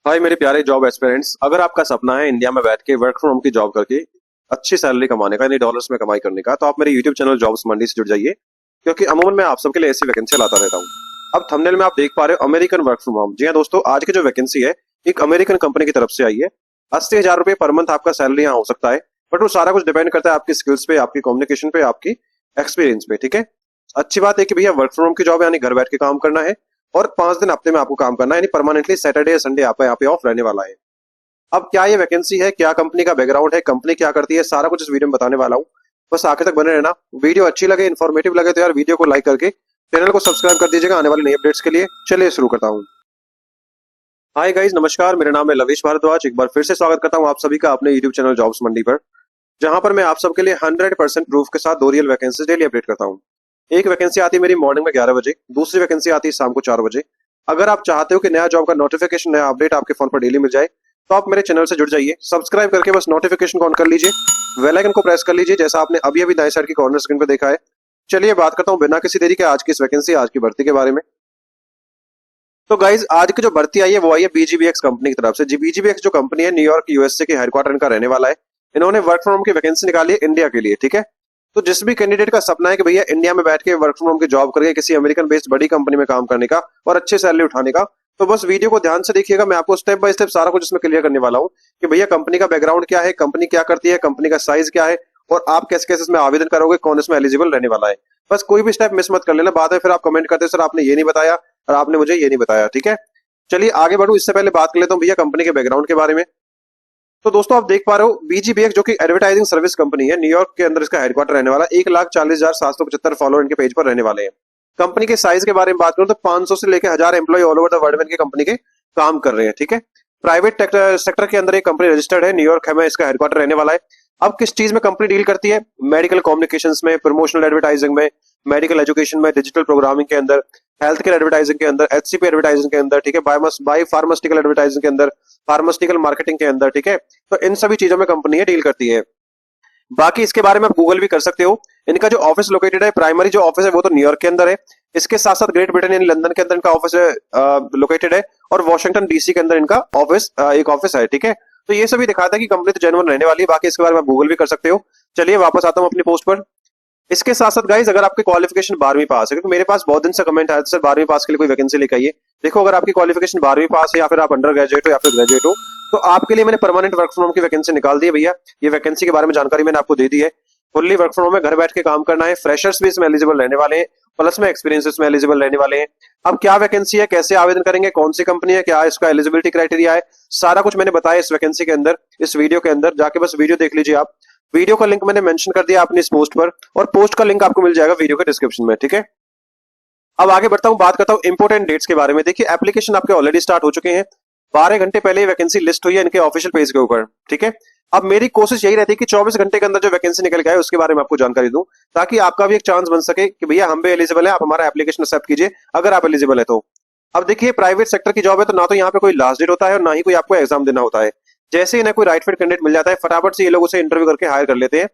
हाय मेरे प्यारे job aspirants, अगर आपका सपना है इंडिया में बैठ के वर्क फ्रॉम होम की जॉब करके अच्छी सैलरी कमाने का, यानी डॉलर्स में कमाई करने का, तो आप मेरे यूट्यूब चैनल जॉब्स मंडी से जुड़ जाइए, क्योंकि अमूमन मैं आप सबके लिए ऐसी वैकेंसी लाता रहता हूँ। अब थंबनेल में आप देख पा रहे हो अमेरिकन वर्क फ्रॉम होम। जी हाँ दोस्तों, आज की जो वैकेंसी है एक अमेरिकन कंपनी की तरफ से आई है। 80,000 रुपए पर मंथ आपका सैलरी यहाँ हो सकता है, बट वो सारा कुछ डिपेंड करता है आपकी स्किल्स पे, आपकी कम्युनिकेशन पे, आपकी एक्सपीरियंस पे। ठीक है, अच्छी बात है कि भैया वर्क फ्रॉम होम की जॉब है, यानी घर बैठ के काम करना है और 5 दिन हफ्ते में आपको काम करना है, यानी परमानेंटली सैटरडे या संडे आपका यहाँ पे ऑफ रहने वाला है। अब क्या ये वैकेंसी है, क्या कंपनी का बैकग्राउंड है, कंपनी क्या करती है, सारा कुछ इस वीडियो में बताने वाला हूँ। बस आखिर तक बने रहना। वीडियो अच्छी लगे, इन्फॉर्मेटिव लगे तो यार वीडियो को लाइक करके चैनल को सब्सक्राइब कर दीजिएगा आने वाले नए अपडेट्स के लिए। चलिए शुरू करता हूँ। हाय गाइस, नमस्कार, मेरा नाम है लवेश भारद्वाज। एक बार फिर से स्वागत करता हूँ आप सभी का अपने यूट्यूब चैनल जॉब्स मंडी पर, जहां पर मैं आप सबके लिए 100% प्रूफ के साथ 2 रियल वैकेंसी डेली अपडेट करता हूँ। एक वैकेंसी आती है मेरी मॉर्निंग में 11 बजे, दूसरी वैकेंसी आती है शाम को 4 बजे। अगर आप चाहते हो कि नया जॉब का नोटिफिकेशन, नया अपडेट आपके फोन पर डेली मिल जाए, तो आप मेरे चैनल से जुड़ जाइए। सब्सक्राइब करके बस नोटिफिकेशन को ऑन कर लीजिए, बेल आइकन को प्रेस कर लीजिए, जैसा आपने अभी अभी दाएं साइड की कॉर्नर स्क्रीन पर देखा है। चलिए बात करता हूँ बिना किसी देरी के आज की इस वैकेंसी, आज की भर्ती के बारे में। तो गाइज, आज की जो भर्ती आई है वो आई है बीजीबीएक्स कंपनी की तरफ से। जी, बीजीबीएक्स जो कंपनी है न्यूयॉर्क यूएसए के हेडक्वार्टर इनका रहने वाला है। इन्होंने वर्क फ्रॉम होम की वैकेंसी निकाली है इंडिया के लिए। ठीक है, तो जिस भी कैंडिडेट का सपना है कि भैया इंडिया में बैठ के वर्क फ्रॉम होम की जॉब करके किसी अमेरिकन बेस्ड बड़ी कंपनी में काम करने का और अच्छे सैलरी उठाने का, तो बस वीडियो को ध्यान से देखिएगा। मैं आपको स्टेप बाय स्टेप सारा कुछ इसमें क्लियर करने वाला हूँ कि भैया कंपनी का बैकग्राउंड क्या है, कंपनी क्या करती है, कंपनी का साइज क्या है और आप कैसे कैसे इसमें आवेदन करोगे, कौन इसमें एलिजिबल रहने वाला है। बस कोई भी स्टेप मिस मत कर लेना, बाद में फिर आप कमेंट करते सर आपने ये नहीं बताया और आपने मुझे ये नहीं बताया। ठीक है, चलिए आगे बढ़ू, इससे पहले बात कर लेता हूँ भैया कंपनी के बैकग्राउंड के बारे में। तो दोस्तों आप देख पा रहे हो बीजीबीएक्स जो कि एडवर्टाइजिंग सर्विस कंपनी है, न्यूयॉर्क के अंदर इसका हेडक्वार्टर रहने वाला। 1,40,775 फॉलोअर इनके पेज पर रहने वाले हैं। कंपनी के साइज के बारे में बात करूं तो 500 से लेकर 1000 employ all over the world में इनके कंपनी के काम कर रहे हैं। ठीक है, प्राइवेट सेक्टर के अंदर एक कंपनी रजिस्टर्ड है, न्यूयॉर्क में इसका हेडक्वार्टर रहने वाला है। अब किस चीज में कंपनी डील करती है? मेडिकल कम्युनिकेशंस में, प्रमोशनल एडवर्टाइजिंग में, मेडिकल एजुकेशन में, डिजिटल प्रोग्रामिंग के अंदर, हेल्थ केयर एडवर्टाइजिंग के अंदर, एचसीपी एडवर्टाइजिंग के अंदर, ठीक है, बाय फार्मास्यूटिकल एडवर्टाइजिंग के अंदर, फार्मास्यूटिकल मार्केटिंग के अंदर। ठीक है, तो इन सभी चीजों में कंपनी है डील करती है। बाकी इसके बारे में आप गूगल भी कर सकते हो। इनका जो ऑफिस लोकेटेड है, प्राइमरी जो ऑफिस है वो तो न्यूयॉर्क के अंदर है। इसके साथ साथ ग्रेट ब्रिटेन यानी लंदन के अंदर इनका ऑफिस लोकेटेड है और वॉशिंगटन डीसी के अंदर इनका ऑफिस एक ऑफिस है। ठीक है, तो ये सभी दिखाता है कि कंपनी तो जेन्युइन रहने वाली है। बाकी इसके बारे में आप गूगल भी कर सकते हो। चलिए वापस आता हूँ अपनी पोस्ट पर। इसके साथ साथ गाइज, अगर आपकी क्वालिफिकेशन 12वीं पास है, क्योंकि मेरे पास बहुत दिन से कमेंट आया था सर 12वीं पास के लिए कोई वैकेंसी लेकर आइए। देखो, अगर आपकी क्वालिफिकेशन 12वीं पास है या फिर आप अंडर ग्रेजुएट हो या फिर ग्रेजुएट हो, तो आपके लिए मैंने परमानेंट वर्क फ्रॉम होम की वैकेंसी निकाल दी है भैया। ये वैकेंसी के बारे में जानकारी मैंने आपको दे दी है। फुल्ली वर्क फ्रॉम होम में घर बैठ के काम करना है। फ्रेशर्स भी इसमें एलिजिबल रहने वाले हैं, प्लस में एक्सपीरियंस इसमें एलिजिबल रहने वाले हैं। अब क्या वैकेंसी है, कैसे आवेदन करेंगे, कौन सी कंपनी है, क्या इसका एलिजिबिलिटी क्राइटेरिया है, सारा कुछ मैंने बताया इस वैकेंसी के अंदर, इस वीडियो के अंदर। जाके बस वीडियो देख लीजिए आप। वीडियो का लिंक मैंने मेंशन कर दिया अपनी इस पोस्ट पर और पोस्ट का लिंक आपको मिल जाएगा वीडियो के डिस्क्रिप्शन में। ठीक है, अब आगे बढ़ता हूं, बात करता हूं इंपोर्टेंट डेट्स के बारे में। देखिए, एप्लीकेशन आपके ऑलरेडी स्टार्ट हो चुके हैं। 12 घंटे पहले वैकेंसी लिस्ट हुई है इनके ऑफिशियल पेज के ऊपर। ठीक है, अब मेरी कोशिश यही रहती है कि 24 घंटे के अंदर जो वैकेंसी निकल के आए उसके बारे में आपको जानकारी दूं, ताकि आपका भी एक चांस बन सके कि भैया हम भी एलिजिबल है, आप हमारा एप्लीकेशन एक्सेप्ट कीजिए अगर आप एलिजिबल है तो। अब देखिए, प्राइवेट सेक्टर की जॉब है तो ना तो यहाँ पे कोई लास्ट डेट होता है और ना ही कोई आपको एग्जाम देना होता है। जैसे ही ना कोई राइट फिट कैंडिडेट मिल जाता है, फटाफट से ये लोग उसे इंटरव्यू करके हायर कर लेते हैं।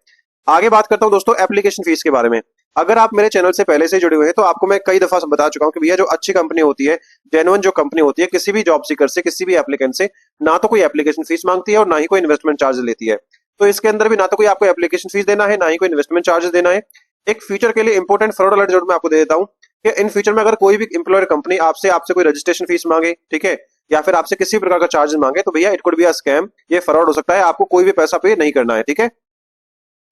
आगे बात करता हूं दोस्तों एप्लीकेशन फीस के बारे में। अगर आप मेरे चैनल से पहले से जुड़े हुए हैं तो आपको मैं कई दफा बता चुका हूं कि भैया जो अच्छी कंपनी होती है, जेन्युइन जो कंपनी होती है, किसी भी जॉब सीकर से, किसी भी एप्लीकेंट से ना तो कोई एप्लीकेशन फीस मांगती है और ना ही कोई इन्वेस्टमेंट चार्ज लेती है। तो इसके अंदर भी ना तो कोई आपको एप्लीकेशन फीस देना है, ना ही कोई इन्वेस्टमेंट चार्जेस देना है। एक फ्यूचर के लिए इंपॉर्टेंट फ्रॉड अलर्ट जरूर मैं आपको दे देता हूं कि इन फ्यूचर में अगर कोई भी एम्प्लॉयर कंपनी आपसे आपसे कोई रजिस्ट्रेशन फीस मांगे, ठीक है, या फिर आपसे किसी प्रकार का चार्ज मांगे, तो भैया it could be a scam, ये फ्रॉड हो सकता है। आपको कोई भी पैसा पे नहीं करना है। ठीक है,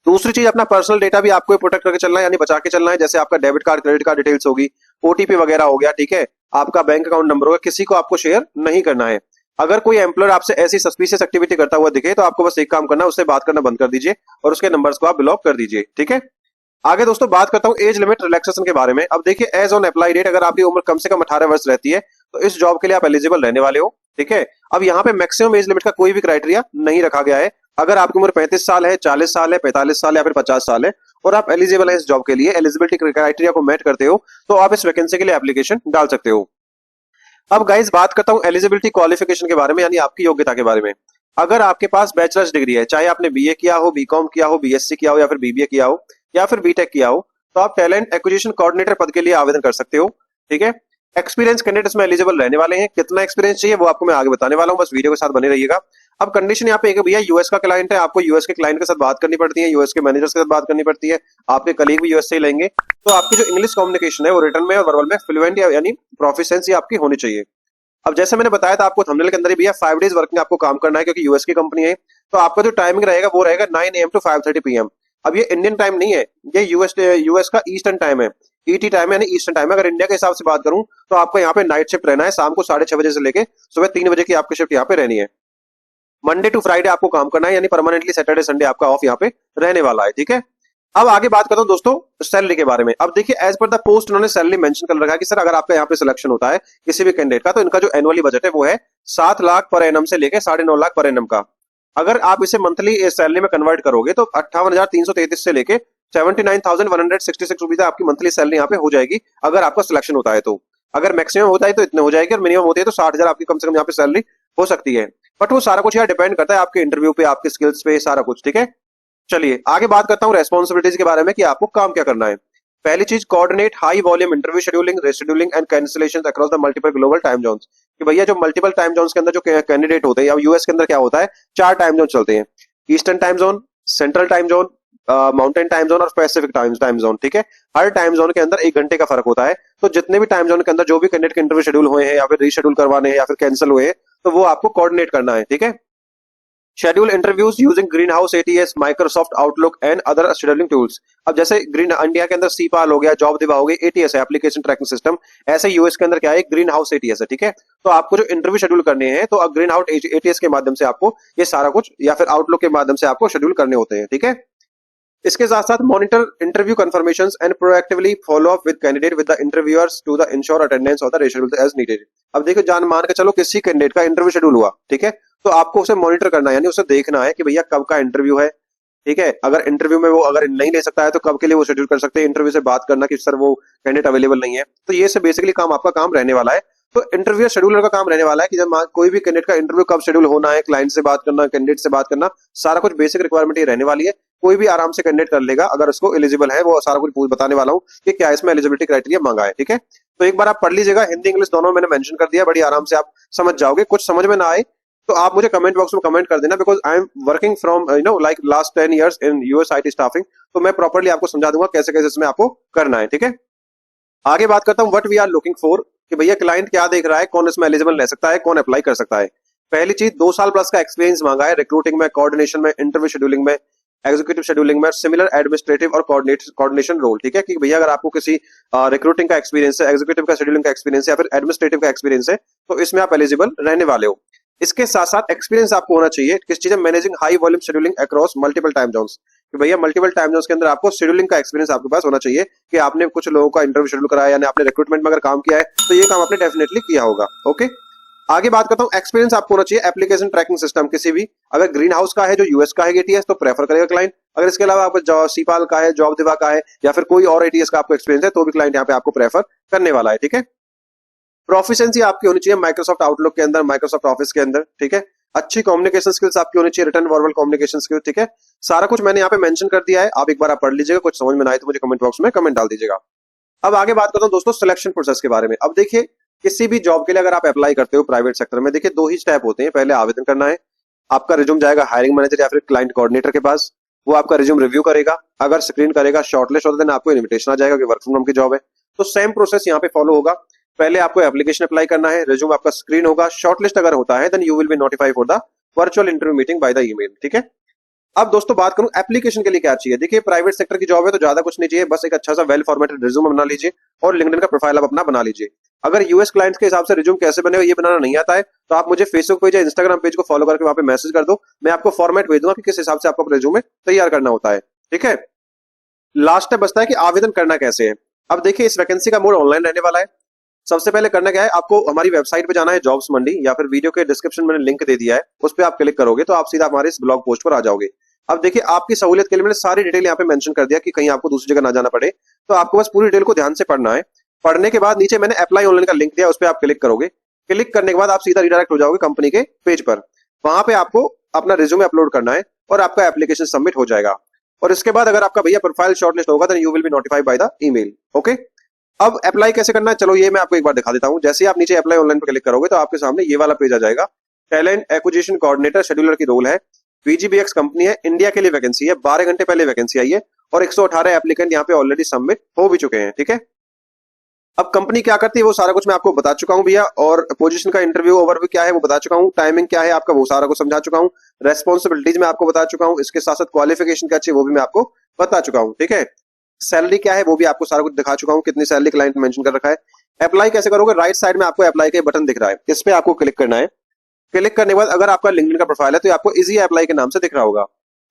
दूसरी चीज, अपना पर्सनल डेटा भी आपको प्रोटेक्ट करके चलना है, यानी बचा के चलना है। जैसे आपका debit card, credit card details होगी, ओटीपी वगैरह हो गया, ठीक है, आपका बैंक अकाउंट नंबर होगा, किसी को आपको शेयर नहीं करना है। अगर कोई एम्प्लॉयर आपसे ऐसी सस्पिशियस एक्टिविटी करता हुआ दिखे तो आपको बस एक काम करना है, उससे बात करना बंद कर दीजिए और उसके नंबर्स को आप ब्लॉक कर दीजिए। ठीक है, आगे दोस्तों बात करता हूं एज लिमिट रिलैक्सेशन के बारे में। अब देखिए, एज ऑन अप्लाई डेट, अगर आपकी उम्र कम से कम 18 वर्ष रहती है तो इस जॉब के लिए आप एलिजिबल रहने वाले हो। ठीक है, अब यहाँ पे मैक्सिमम एज लिमिट का कोई भी क्राइटेरिया नहीं रखा गया है। अगर आपकी उम्र 35 साल है, 40 साल है, 45 साल है या फिर 50 साल है और आप एलिजिबल है इस जॉब के लिए, एलिजिबिलिटी क्राइटेरिया को मेट करते हो, तो आप इस वैकेंसी के लिए एप्लीकेशन डाल सकते हो। अब गाइज बात करता हूं एलिजिबिलिटी क्वालिफिकेशन के बारे में, यानी आपकी योग्यता के बारे में। अगर आपके पास बैचलर्स डिग्री है, चाहे आपने बीए किया हो, बीकॉम किया हो, बीएससी किया हो या फिर बीबीए किया हो या फिर बीटेक किया हो, तो आप टैलेंट एक्विजिशन कोऑर्डिनेटर पद के लिए आवेदन कर सकते हो। ठीक है, एक्सपीरियंस कैंडिडेट इसमें एलिजिबल रहने वाले हैं। कितना एक्सपीरियंस चाहिए वो आपको मैं आगे बताने वाला हूँ, बस वीडियो के साथ बने रहिएगा। अब कंडीशन यहाँ पे एक है भैया, यूएस का क्लाइंट है, आपको यूएस के क्लाइंट के साथ बात करनी पड़ती है, यूएस के मैनेजर्स के साथ बात करनी पड़ती है, आपके कलीग भी यूएस से ही लेंगे। तो आपकी जो इंग्लिश कम्युनिकेशन है वो रिटर्न में और वर्बल में फ्लुएंट यानी प्रोफिशिएंसी आपकी होनी चाहिए। अब जैसे मैंने बताया था आपको थंबनेल के अंदर ही भैया, 5 डेज वर्किंग आपको काम करना है, क्योंकि यूएस की कंपनी है। तो आपका जो टाइमिंग रहेगा वो रहेगा 9 AM टू 5:30 PM। अब ये इंडियन टाइम नहीं है, ये यूएस का ईस्टर्न टाइम है, ईटी टाइम है, यानी ईस्टर्न टाइम है। अगर इंडिया के हिसाब से बात करूं तो आपको यहाँ पे नाइट शिफ्ट रहना है, शाम को 6:30 से लेके सुबह 3 बजे की आपकी शिफ्ट यहाँ पे रहनी है। मंडे टू फ्राइडे आपको काम करना है, यानी परमानेंटली सैटरडे संडे आपका ऑफ यहाँ पे रहने वाला है, ठीक है। अब आगे बात करता हूं दोस्तों सैलरी के बारे में। अब देखिए एज पर द पोस्ट उन्होंने सैलरी मेंशन कर रखा है कि सर अगर आपका यहाँ पे सिलेक्शन होता है किसी भी कैंडिडेट का, तो इनका जो एनुअली बजट है वो है 7 लाख पर एनम से लेके 9.5 लाख पर एनम का। अगर आप इसे मंथली सैलरी में कन्वर्ट करोगे तो 58,333 से लेके 79,166 रुपीज आपकी मंथली सैलरी यहाँ पे हो जाएगी, अगर आपका सिलेक्शन होता है तो। अगर मैक्सिमम होता है तो इतने हो जाएगी, और मिनिमम होती है तो 60,000 आपकी कम से कम यहाँ पे सैलरी हो सकती है। बट वो सारा कुछ यहाँ डिपेंड करता है आपके इंटरव्यू पे, आपके स्किल्स पे, सारा कुछ, ठीक है। चलिए आगे बात करता हूँ रेस्पॉन्सिबिलिटीज के बारे में कि आपको काम क्या करना है। पहली चीज, coordinate high volume interview scheduling, rescheduling and cancellation across the multiple global time zones. कि भैया जो मल्टीपल टाइम जोन्स के अंदर जो कैंडिडेट होते हैं, अब यूएस के अंदर क्या होता है, 4 टाइम जोन चलते हैं, eastern time zone, central time zone, mountain time zone और पैसिफिक टाइम जोन, ठीक है। हर टाइम जोन के अंदर 1 घंटे का फर्क होता है। तो जितने भी टाइम जोन के अंदर जो भी कैंडिडेट के इंटरव्यू शेड्यूल हुए हैं या फिर रीशेड्यूल करवाने हैं या फिर कैंसिल हुए हैं, तो वो आपको कोऑर्डिनेट करना है, ठीक है। Schedule interviews using green house ATS, Microsoft outlook and other scheduling tools. अब जैसे ग्रीन इंडिया के अंदर सीपाल हो गया, जॉब दिवा हो गई, एटीएस है एप्लीकेशन ट्रैकिंग सिस्टम, ऐसे यूएस के अंदर क्या है, ग्रीन हाउस एटीएस है, ठीक है। तो आपको जो इंटरव्यू शेड्यूल करने हैं तो ग्रीन हाउस एटीएस के माध्यम से आपको ये सारा कुछ, या फिर आउटलुक के माध्यम से आपको शेड्यूल करने होते हैं, ठीक है। इसके साथ साथ monitor interview confirmations and proactively follow up with candidate with the interviewers to the ensure attendance of the reschedule as needed. अब देखो जान मान के चलो किसी कैंडिडेट का इंटरव्यू शेड्यूल हुआ, ठीक है, तो आपको उसे मॉनिटर करना है, यानी उसे देखना है कि भैया कब का इंटरव्यू है, ठीक है। अगर इंटरव्यू में वो अगर नहीं ले सकता है तो कब के लिए वो शेड्यूल कर सकते हैं, इंटरव्यू से बात करना कि सर वो कैंडिडेट अवेलेबल नहीं है। तो ये सब बेसिकली काम आपका काम रहने वाला है। तो इंटरव्यू शेड्यूलर का काम रहने वाला है कि जब कोई भी कैंडिडेट का इंटरव्यू कब शेड्यूल होना है, क्लाइंट से बात करना, कैंडिडेट से बात करना, सारा कुछ बेसिक रिक्वायरमेंट ये रहने वाली है। कोई भी आराम से कैंडिडेट कर लेगा अगर उसको एलिजिबल है, वो सारा कुछ बताने वाला हूँ कि क्या इसमें एलिजिबिलिटी क्राइटेरिया मांगा है, ठीक है। तो एक बार आप पढ़ लीजिएगा, हिंदी इंग्लिश दोनों मैंने मेंशन कर दिया, बड़ी आराम से आप समझ जाओगे। कुछ समझ में ना आए तो आप मुझे कमेंट बॉक्स में कमेंट कर देना, because I am working from like last 10 years in US IT staffing. तो मैं प्रॉपर्ली आपको समझा दूंगा कैसे कैसे इसमें आपको करना है, ठीक है। आगे बात करता हूँ what we are looking for, कि भैया क्लाइंट क्या देख रहा है, कौन इसमें एलिजिबल रह सकता है, कौन अप्लाई कर सकता है। पहली चीज, 2 साल प्लस का एक्सपीरियंस मांगा है रिक्रूटिंग में, कोऑर्डिनेशन में, इंटरव्यू शेड्यूलिंग में, एग्जीक्यूटिव शेड्यूलिंग में, सिमिलर एडमिनिस्ट्रेटिव और कोऑर्डिनेशन रोल, ठीक है। कि भैया अगर आपको किसी रिक्रूटिंग का एक्सपीरियंस है, एग्जीक्यूटिव का शेड्यूलिंग का एक्सपीरियंस है या फिर एडमिनिस्ट्रेटिव का एक्सपीरियंस है, तो इसमें आप एलिजिबल रहने वाले हो। इसके साथ साथ एक्सपीरियंस आपको होना चाहिए किस चीज, managing high volume scheduling across multiple time zones. कि भैया मल्टीपल टाइम जोन्स के अंदर आपको शेड्यूलिंग का एक्सपीरियंस आपके पास होना चाहिए, कि आपने कुछ लोगों का इंटरव्यू शेड्यूल कराया, यानी आपने रिक्रूटमेंट में अगर काम किया है तो ये काम आपने डेफिनेटली किया होगा, ओके। आगे बात करता हूँ, एक्सपीरियंस आपको होना चाहिए एप्लीकेशन ट्रैकिंग सिस्टम किसी भी, अगर ग्रीन हाउस का है जो यूएस का है एटीएस तो प्रेफर करेगा क्लाइंट। अगर इसके अलावा आपको सीपाल का है, जॉब दिवा का है या फिर कोई और एटीएस का आपको एक्सपीरियंस है तो भी क्लाइंट यहाँ पे आपको प्रेफर करने वाला है, ठीक है। प्रोफिशिएंसी आपकी होनी चाहिए माइक्रोसॉफ्ट आउटलुक के अंदर, माइक्रोसॉफ्ट ऑफिस के अंदर, ठीक है। अच्छी कम्युनिकेशन स्किल्स आपकी होनी चाहिए, रिटर्न वर्बल कम्युनिकेशन स्किल्स, ठीक है। सारा कुछ मैंने यहाँ पे मेंशन कर दिया है, आप एक बार आप पढ़ लीजिएगा, कुछ समझ में ना आए तो मुझे कमेंट बॉक्स में कमेंट डाल दीजिएगा। अब आगे बात करता हूँ दोस्तों सिलेक्शन प्रोसेस के बारे में। अब देखिए किसी भी जॉब के लिए अगर आप अप्लाई करते हो प्राइवेट सेक्टर में, देखिए 2 ही स्टेप होते हैं। पहले आवेदन करना है, आपका रिज्यूम जाएगा हायरिंग मैनेजर या फिर क्लाइंट कोऑर्डिनेटर के पास, वो आपका रिज्यूम रिव्यू करेगा, अगर स्क्रीन करेगा, शॉर्टलिस्ट होता है, देन आपको इनविटेशन आ जाएगा कि वर्क फ्रॉम होम की जॉब है। तो सेम प्रोसेस यहाँ पे फॉलो होगा। पहले आपको एप्लीकेशन अप्लाई करना है, रिज्यूम आपका स्क्रीन होगा, शॉर्टलिस्ट अगर होता है then you will be notified for the virtual interview meeting by the email, ठीक है। अब दोस्तों बात करूं एप्लीकेशन के लिए क्या चाहिए। देखिए प्राइवेट सेक्टर की जॉब है तो ज्यादा कुछ नहीं चाहिए, बस एक अच्छा सा वेल फॉर्मेटेड रिज्यूम बना लीजिए और लिंक्डइन का प्रोफाइल आप अपना बना लीजिए। अगर यूएस क्लाइंट्स के हिसाब से रिज्यूम कैसे बनेगा ये बनाना नहीं आता है तो आप मुझे फेसबुक पेज या इंस्टाग्राम पेज को फॉलो करके वहां पे मैसेज कर दो, मैं आपको फॉर्मेट भेज दूंगा कि किस हिसाब से आपको रिज्यूमे तैयार करना होता है, ठीक है। लास्ट स्टेप बचता है कि आवेदन करना कैसे है। अब देखिए इस वैकेंसी का मोड ऑनलाइन रहने वाला है। सबसे पहले करना क्या है, आपको हमारी वेबसाइट पे जाना है जॉब्स मंडी, या फिर वीडियो के डिस्क्रिप्शन में लिंक दे दिया है, उस पर आप क्लिक करोगे तो आप सीधा हमारे इस ब्लॉग पोस्ट पर आ जाओगे। अब देखिए आपकी सहूलियत के लिए मैंने सारी डिटेल यहाँ पे मेंशन कर दिया कि कहीं आपको दूसरी जगह ना जाना पड़े, तो आपको बस पूरी डिटेल को ध्यान से पढ़ना है। पढ़ने के बाद नीचे मैंने अप्लाई ऑनलाइन का लिंक दिया, उस पर आप क्लिक करोगे। क्लिक करने के बाद आप सीधा रिडायरेक्ट हो जाओगे कंपनी के पेज पर, वहां पे आपको अपना रिज्यूमे अपलोड करना है और आपका एप्लीकेशन सबमिट हो जाएगा। और इसके बाद अगर आपका भैया प्रोफाइल शॉर्टलिस्ट होगा then you will be notified by the email, okay. अब अप्लाई कैसे करना है, चलो ये मैं आपको एक बार दिखा देता हूं। जैसे ही आप नीचे अप्लाई ऑनलाइन पर क्लिक करोगे तो आपके सामने ये वाला पेज आ जाएगा। टैलेंट एक्विजिशन कोऑर्डिनेटर शेड्यूलर की रोल है, पीजीबीएक्स कंपनी है, इंडिया के लिए वैकेंसी है, 12 घंटे पहले वैकेंसी आई है और 118 एप्लीकेंट यहाँ पे ऑलरेडी सबमिट हो भी चुके हैं। ठीक है, अब कंपनी क्या करती है वो सारा कुछ मैं आपको बता चुका हूं भैया, और पोजीशन का इंटरव्यू ओवरव्यू क्या है वो बता चुका हूं, टाइमिंग क्या है आपका वो सारा कुछ समझा चुका हूं, रेस्पॉन्सिबिलिटीज मैं आपको बता चुका हूं, इसके साथ साथ क्वालिफिकेशन क्या चाहिए वो भी मैं आपको बता चुका हूं। ठीक है, सैलरी क्या है वो भी आपको सारा कुछ दिखा चुका हूं, कितनी सैलरी क्लाइंट मेंशन कर रखा है। अप्लाई कैसे करोगे, राइट साइड में आपको अप्लाई का बटन दिख रहा है, इस पे आपको क्लिक करना है। क्लिक करने के बाद अगर आपका लिंक्डइन का प्रोफाइल है तो ये आपको इजी अप्लाई के नाम से दिख रहा होगा।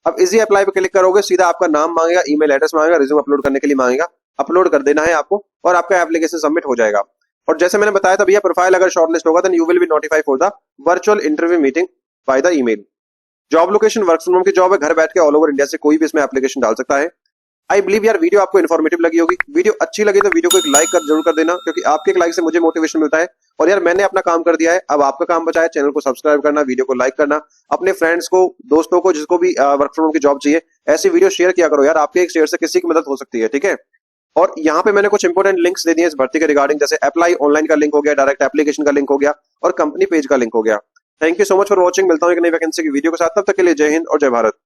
अब इजी अप्लाई पे क्लिक करोगे, सीधा आपका नाम मांगेगा, ईमेल एड्रेस मांगेगा, रिज्यूम अपलोड करने के लिए मांगेगा, अपलोड कर देना है आपको और आपका एप्लीकेशन सबमिट हो जाएगा। और जैसे मैंने बताया था भैया, प्रोफाइल अगर शॉर्टलिस्ट होगा then you will be notified for the virtual interview meeting by the email. Job location work from home की जॉब है, घर बैठ के ऑल ओवर इंडिया से कोई भी इसमें एप्लीकेशन डाल सकता है। आई बिलीव यार वीडियो आपको इन्फॉर्मेटिव लगी होगी। वीडियो अच्छी लगी तो वीडियो को एक लाइक कर जरूर कर देना, क्योंकि आपके एक लाइक से मुझे मोटिवेशन मिलता है। और यार मैंने अपना काम कर दिया है, अब आपका काम बचा है चैनल को सब्सक्राइब करना, वीडियो को लाइक करना, अपने फ्रेंड्स को, दोस्तों को, जिसको भी वर्क फ्रॉम होम की जॉब चाहिए ऐसी वीडियो शेयर किया करो यार, आपके एक शेयर से किसी की मदद हो सकती है। ठीक है, और यहाँ पे मैंने कुछ इंपोर्टेंट लिंक्स दे दिए इस भर्ती के रिगार्डिंग, जैसे अप्लाई ऑनलाइन का लिंक हो गया, डायरेक्ट एप्लीकेशन का लिंक हो गया और कंपनी पेज का लिंक हो गया। Thank you so much for watching, मिलता हूँ एक नई वैकेंसी की वीडियो के साथ, तब तक के लिए जय हिंद और जय भारत।